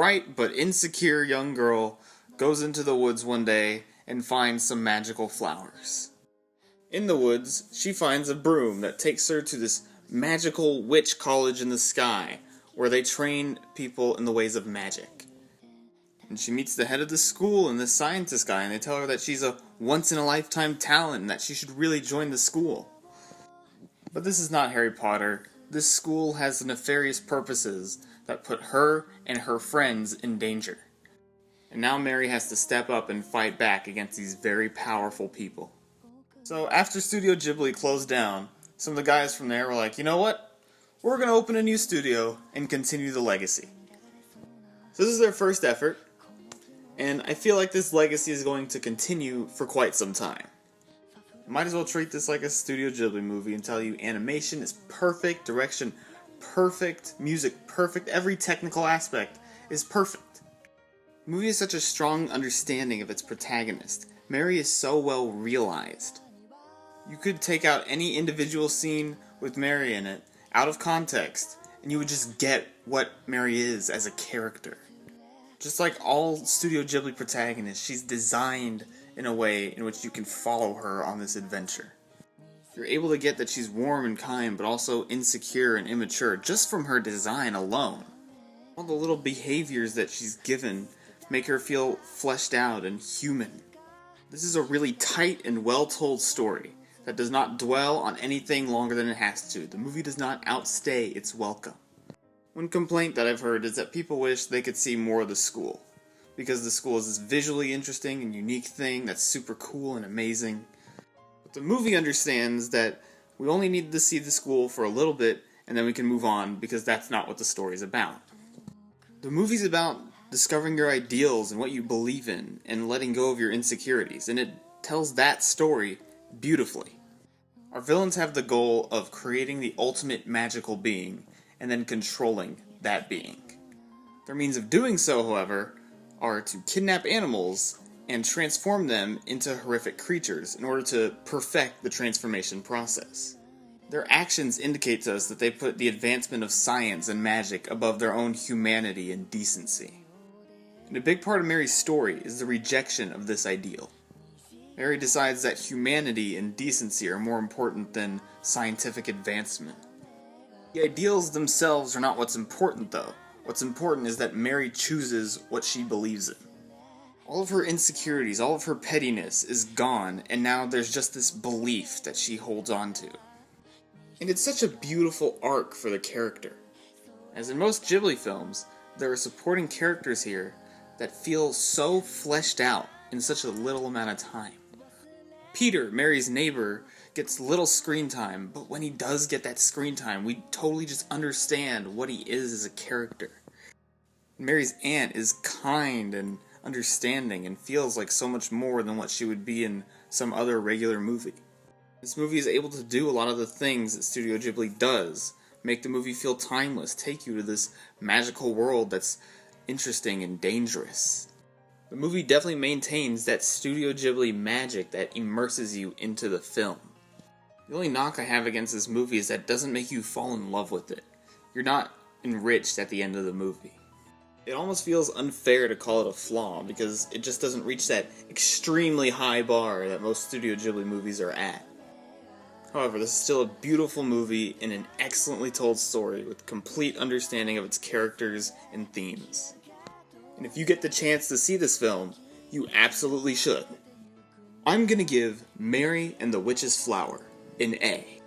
bright but insecure young girl goes into the woods one day and finds some magical flowers. In the woods, she finds a broom that takes her to this magical witch college in the sky, where they train people in the ways of magic. And she meets the head of the school and this scientist guy, and they tell her that she's a once-in-a-lifetime talent and that she should really join the school. But this is not Harry Potter. This school has nefarious purposes that put her and her friends in danger. And now Mary has to step up and fight back against these very powerful people. So after Studio Ghibli closed down, some of the guys from there were like, you know what? We're going to open a new studio and continue the legacy. So this is their first effort, and I feel like this legacy is going to continue for quite some time. Might as well treat this like a Studio Ghibli movie and tell you animation is perfect, direction perfect, music perfect, every technical aspect is perfect. The movie has such a strong understanding of its protagonist. Mary is so well realized. You could take out any individual scene with Mary in it, out of context, and you would just get what Mary is as a character. Just like all Studio Ghibli protagonists, she's designed in a way in which you can follow her on this adventure. You're able to get that she's warm and kind, but also insecure and immature, just from her design alone. All the little behaviors that she's given make her feel fleshed out and human. This is a really tight and well-told story that does not dwell on anything longer than it has to. The movie does not outstay its welcome. One complaint that I've heard is that people wish they could see more of the school, because the school is this visually interesting and unique thing that's super cool and amazing. But the movie understands that we only need to see the school for a little bit and then we can move on, because that's not what the story's about. The movie's about discovering your ideals and what you believe in and letting go of your insecurities, and it tells that story beautifully. Our villains have the goal of creating the ultimate magical being and then controlling that being. Their means of doing so, however, are to kidnap animals and transform them into horrific creatures in order to perfect the transformation process. Their actions indicate to us that they put the advancement of science and magic above their own humanity and decency. And a big part of Mary's story is the rejection of this ideal. Mary decides that humanity and decency are more important than scientific advancement. The ideals themselves are not what's important, though. What's important is that Mary chooses what she believes in. All of her insecurities, all of her pettiness is gone, and now there's just this belief that she holds on to. And it's such a beautiful arc for the character. As in most Ghibli films, there are supporting characters here that feel so fleshed out in such a little amount of time. Peter, Mary's neighbor, gets little screen time, but when he does get that screen time, we totally just understand what he is as a character. Mary's aunt is kind and understanding and feels like so much more than what she would be in some other regular movie. This movie is able to do a lot of the things that Studio Ghibli does, make the movie feel timeless, take you to this magical world that's interesting and dangerous. The movie definitely maintains that Studio Ghibli magic that immerses you into the film. The only knock I have against this movie is that it doesn't make you fall in love with it. You're not enriched at the end of the movie. It almost feels unfair to call it a flaw, because it just doesn't reach that extremely high bar that most Studio Ghibli movies are at. However, this is still a beautiful movie and an excellently told story with complete understanding of its characters and themes. And if you get the chance to see this film, you absolutely should. I'm gonna give Mary and the Witch's Flower an A.